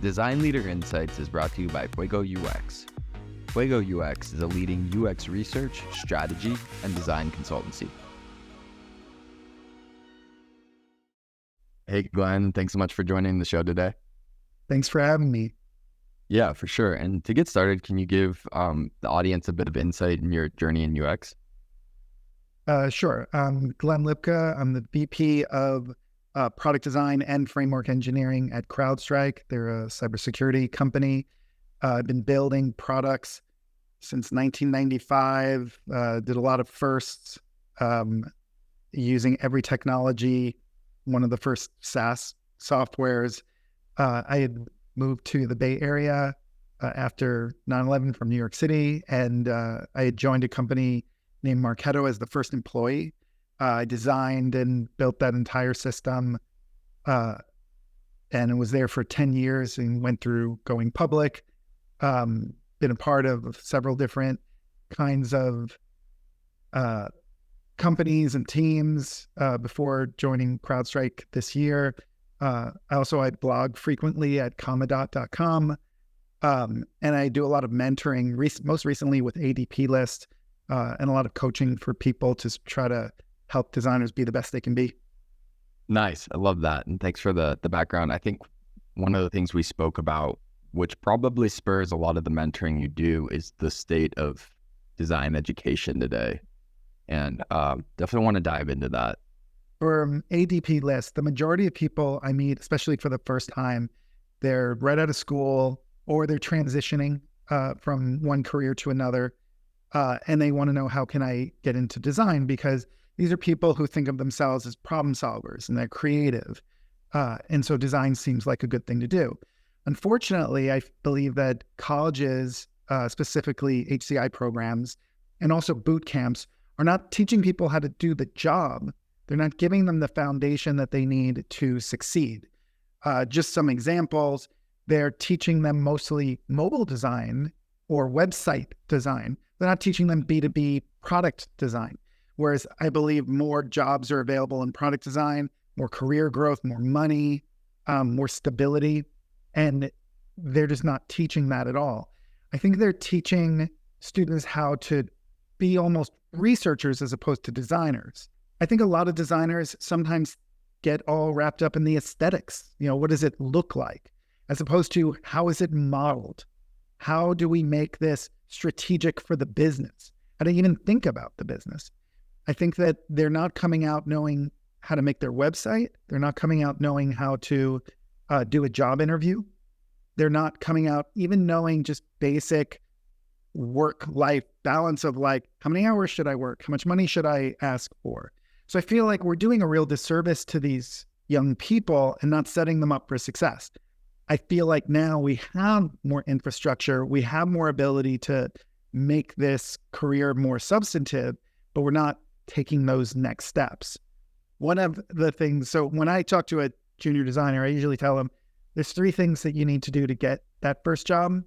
Design Leader Insights is brought to you by Fuego UX. Fuego UX is a leading UX research, strategy, and design consultancy. Hey, Glenn, thanks so much for joining the show today. Thanks for having me. Yeah, for sure. And to get started, can you give the audience a bit of insight in your journey in UX? Sure. Glen Lipka. I'm the VP of product design and framework engineering at CrowdStrike. They're a cybersecurity company. I've been building products since 1995. Did a lot of firsts using every technology. One of the first SaaS softwares. I had moved to the Bay Area after 9/11 from New York City, and I had joined a company named Marketo as the first employee. I designed and built that entire system, and was there for 10 years and went through going public. Been a part of several different kinds of companies and teams before joining CrowdStrike this year. I blog frequently at commodot.com, and I do a lot of mentoring, most recently with ADP List, and a lot of coaching for people to try to help designers be the best they can be. Nice. I love that. And thanks for the background. I think one of the things we spoke about, which probably spurs a lot of the mentoring you do, is the state of design education today. And definitely want to dive into that. For ADP List, the majority of people I meet, especially for the first time, they're right out of school or they're transitioning from one career to another. And they want to know, how can I get into design? Because these are people who think of themselves as problem solvers and they're creative. And so design seems like a good thing to do. Unfortunately, I believe that colleges, specifically HCI programs, and also boot camps, are not teaching people how to do the job. They're not giving them the foundation that they need to succeed. Just some examples, they're teaching them mostly mobile design or website design. They're not teaching them B2B product design. Whereas I believe more jobs are available in product design, more career growth, more money, more stability, and they're just not teaching that at all. I think they're teaching students how to be almost researchers as opposed to designers. I think a lot of designers sometimes get all wrapped up in the aesthetics. What does it look like? As opposed to, how is it modeled? How do we make this strategic for the business? How do you even think about the business? I think that they're not coming out knowing how to make their website. They're not coming out knowing how to do a job interview. They're not coming out even knowing just basic work-life balance of like, how many hours should I work? How much money should I ask for? So I feel like we're doing a real disservice to these young people and not setting them up for success. I feel like now we have more infrastructure, we have more ability to make this career more substantive, but we're not taking those next steps. One of the things, so when I talk to a junior designer, I usually tell them there's 3 things that you need to do to get that first job.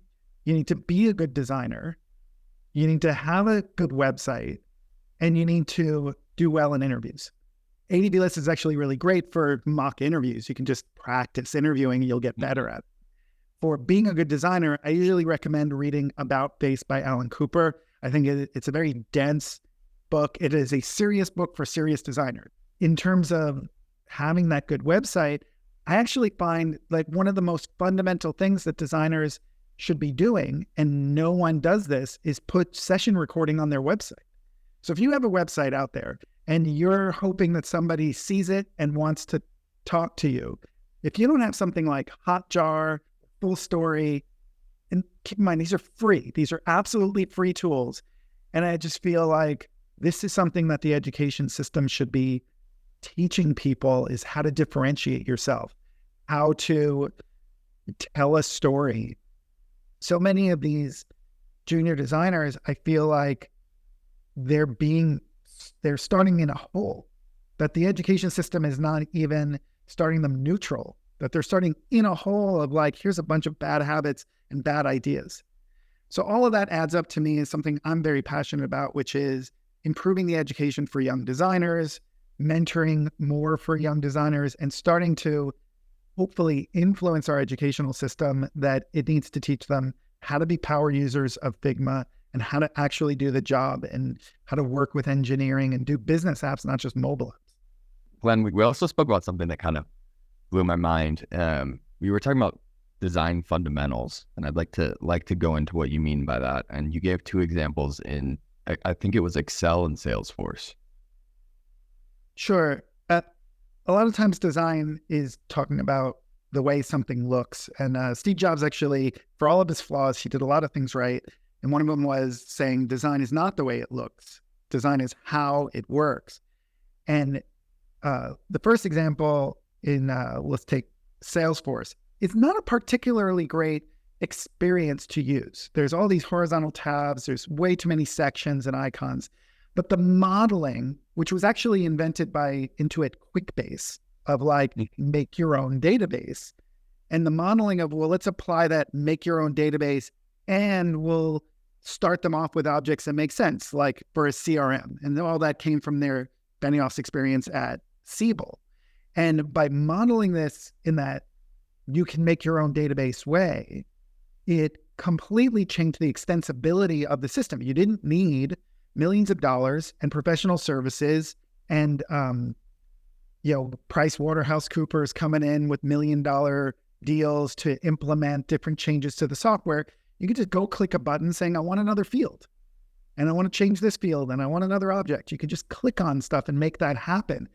You need to be a good designer, you need to have a good website, and you need to do well in interviews. ADP List is actually really great for mock interviews. You can just practice interviewing, you'll get better at it. For being a good designer, I usually recommend reading About Face by Alan Cooper. I think it's a very dense book. It is a serious book for serious designers. In terms of having that good website, I actually find like one of the most fundamental things that designers should be doing, and no one does this, is put session recording on their website. So if you have a website out there and you're hoping that somebody sees it and wants to talk to you, if you don't have something like Hotjar, Full Story, and keep in mind, these are free. These are absolutely free tools. And I just feel like this is something that the education system should be teaching people, is how to differentiate yourself, how to tell a story. So many of these junior designers, I feel like they're starting in a hole, that the education system is not even starting them neutral, that they're starting in a hole of like, here's a bunch of bad habits and bad ideas. So all of that adds up to me as something I'm very passionate about, which is improving the education for young designers, mentoring more for young designers, and starting to hopefully influence our educational system that it needs to teach them how to be power users of Figma and how to actually do the job and how to work with engineering and do business apps, not just mobile apps. Glenn, we also spoke about something that kind of blew my mind. We were talking about design fundamentals, and I'd like to go into what you mean by that. And you gave two examples in, I think it was Excel and Salesforce. Sure. A lot of times design is talking about the way something looks. And Steve Jobs actually, for all of his flaws, he did a lot of things right. And one of them was saying design is not the way it looks. Design is how it works. And the first example in, let's take Salesforce. It's not a particularly great experience to use. There's all these horizontal tabs. There's way too many sections and icons. But the modeling, which was actually invented by Intuit QuickBase, of like, make your own database, and the modeling of, well, let's apply that make your own database, and we'll start them off with objects that make sense, like for a CRM. And all that came from their Benioff's experience at Siebel. And by modeling this in that you can make your own database way, it completely changed the extensibility of the system. You didn't need millions of dollars and professional services and, PricewaterhouseCoopers coming in with $1 million deals to implement different changes to the software. You could just go click a button saying, I want another field, and I want to change this field, and I want another object. You could just click on stuff and make that happen.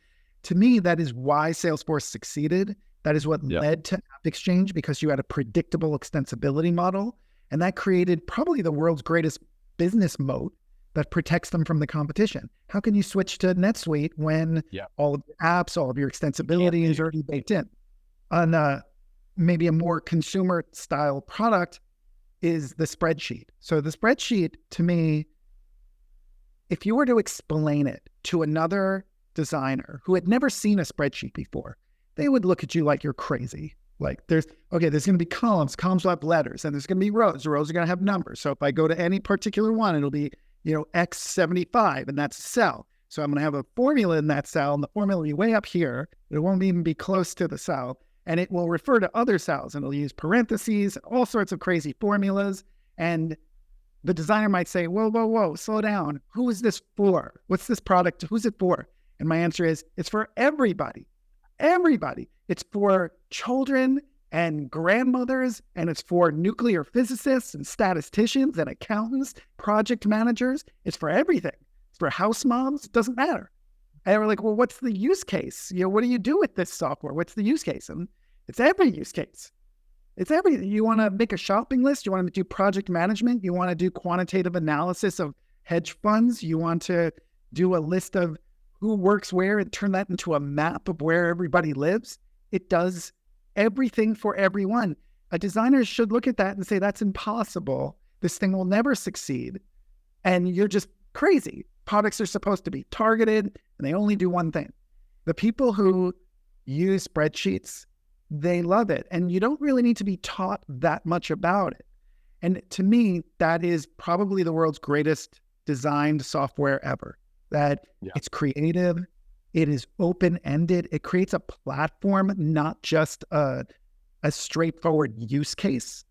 To me, that is why Salesforce succeeded. That is what led to App Exchange, because you had a predictable extensibility model, and that created probably the world's greatest business moat that protects them from the competition. How can you switch to NetSuite when all of the apps, all of your extensibility is already baked in? On maybe a more consumer style product is the spreadsheet. So the spreadsheet, to me, if you were to explain it to another designer who had never seen a spreadsheet before, they would look at you like you're crazy. Like there's going to be columns will have letters, and there's going to be rows. The rows are going to have numbers. So if I go to any particular one, it'll be, X75, and that's a cell. So I'm going to have a formula in that cell, and the formula will be way up here. It won't even be close to the cell, and it will refer to other cells, and it'll use parentheses, all sorts of crazy formulas. And the designer might say, whoa, slow down. Who is this for? What's this product? Who's it for? And my answer is, it's for everybody. Everybody. It's for children and grandmothers, and it's for nuclear physicists and statisticians and accountants, project managers. It's for everything. It's for house moms. It doesn't matter. And we're like, well, what's the use case? What do you do with this software? What's the use case? And it's every use case. It's everything. You want to make a shopping list. You want to do project management. You want to do quantitative analysis of hedge funds. You want to do a list of who works where and turn that into a map of where everybody lives. It does everything for everyone. A designer should look at that and say, that's impossible. This thing will never succeed. And you're just crazy. Products are supposed to be targeted, and they only do one thing. The people who use spreadsheets, they love it. And you don't really need to be taught that much about it. And to me, that is probably the world's greatest designed software ever. That it's creative, it is open-ended, it creates a platform, not just a straightforward use case.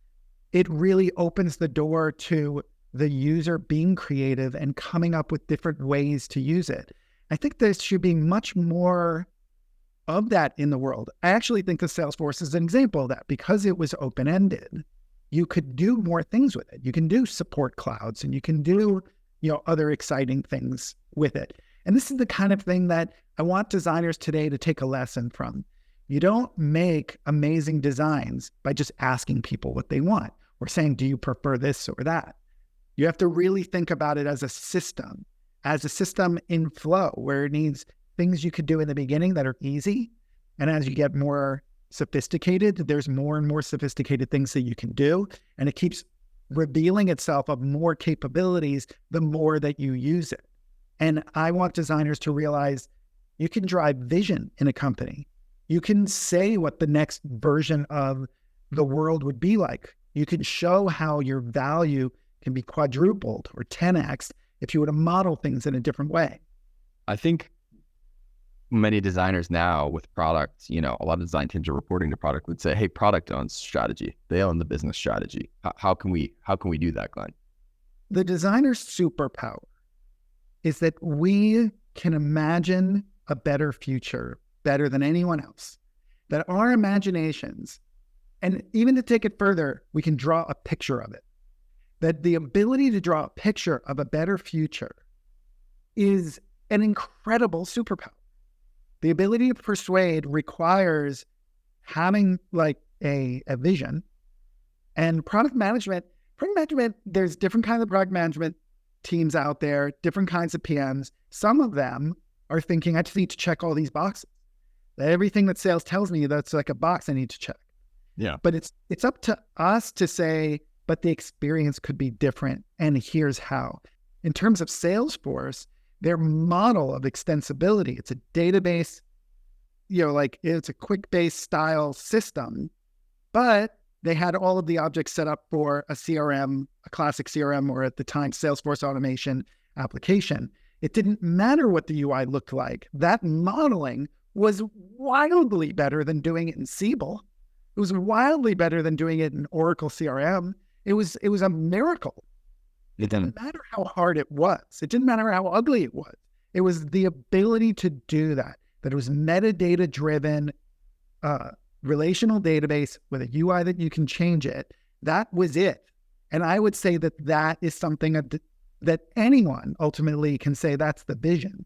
It really opens the door to the user being creative and coming up with different ways to use it. I think there should be much more of that in the world. I actually think that Salesforce is an example of that. Because it was open-ended, you could do more things with it. You can do support clouds, and you can do other exciting things with it. And this is the kind of thing that I want designers today to take a lesson from. You don't make amazing designs by just asking people what they want or saying, do you prefer this or that? You have to really think about it as a system in flow, where it needs things you could do in the beginning that are easy. And as you get more sophisticated, there's more and more sophisticated things that you can do. And it keeps revealing itself of more capabilities the more that you use it. And I want designers to realize you can drive vision in a company. You can say what the next version of the world would be like. You can show how your value can be quadrupled or 10x if you were to model things in a different way. I think many designers now with product, a lot of design teams are reporting to product would say, hey, product owns strategy. They own the business strategy. How can we do that, Glenn? The designer's superpower is that we can imagine a better future better than anyone else. That our imaginations, and even to take it further, we can draw a picture of it. That the ability to draw a picture of a better future is an incredible superpower. The ability to persuade requires having like a vision. And product management, there's different kinds of product management teams out there, different kinds of PMs. Some of them are thinking, I just need to check all these boxes. Everything that sales tells me, that's like a box I need to check. Yeah. But it's up to us to say, but the experience could be different, and here's how. In terms of Salesforce, their model of extensibility, it's a database, it's a quick-based style system, but they had all of the objects set up for a CRM, a classic CRM, or at the time, Salesforce automation application. It didn't matter what the UI looked like. That modeling was wildly better than doing it in Siebel. It was wildly better than doing it in Oracle CRM. It was a miracle. It didn't matter how hard it was. It didn't matter how ugly it was. It was the ability to do that it was metadata-driven, relational database with a UI that you can change it. That was it. And I would say that is something that anyone ultimately can say that's the vision.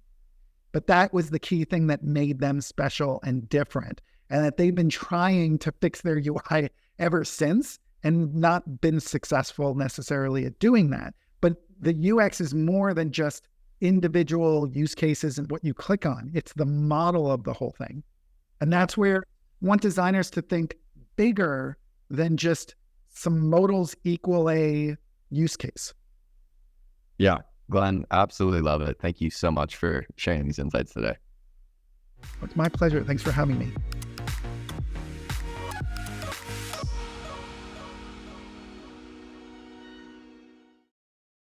But that was the key thing that made them special and different, and that they've been trying to fix their UI ever since and not been successful necessarily at doing that. But the UX is more than just individual use cases and what you click on. It's the model of the whole thing. And that's where I want designers to think bigger than just some modals equal a use case. Yeah, Glenn, absolutely love it. Thank you so much for sharing these insights today. It's my pleasure. Thanks for having me.